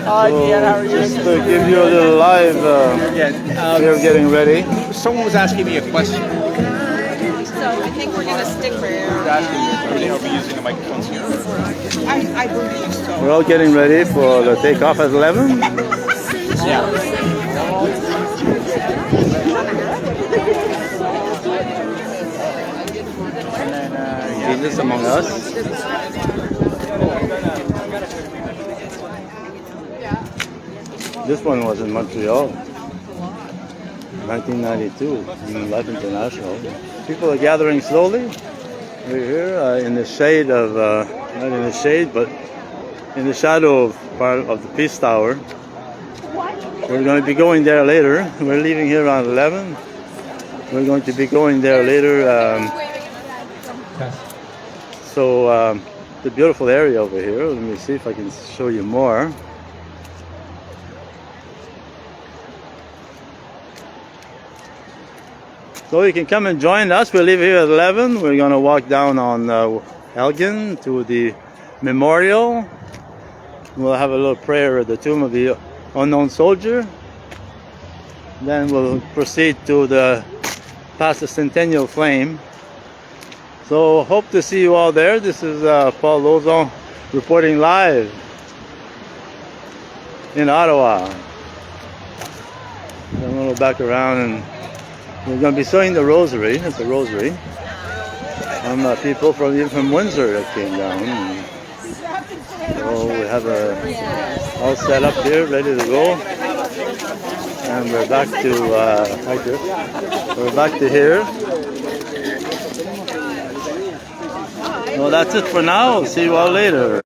Hi, Ian, how are you? Just to give you a little live, we're getting ready. Someone was asking me a question. So I think we're going to stick for Are we using the microphones here? I believe so. We're all getting ready for the takeoff at 11. Yeah. Jesus among us. This one was in Montreal, 1992, in Life International. People are gathering slowly. We're here in the shade of, not in the shade, but in the shadow of part of the Peace Tower. We're going to be going there later. We're leaving here around 11. We're going to be going there later. The beautiful area over here. Let me see if I can show you more. So you can come and join us. We'll leave here at 11. We're going to walk down on Elgin to the memorial. We'll have a little prayer at the tomb of the unknown soldier. Then we'll proceed to past the Centennial Flame. So hope to see you all there. This is Paul Lauzon reporting live in Ottawa. Then we'll go back around and we're going to be sewing the rosary. It's a rosary. Some people even from Windsor that came down. So we have all set up here, ready to go. And we're back to we're back to here. Well, that's it for now. See you all later.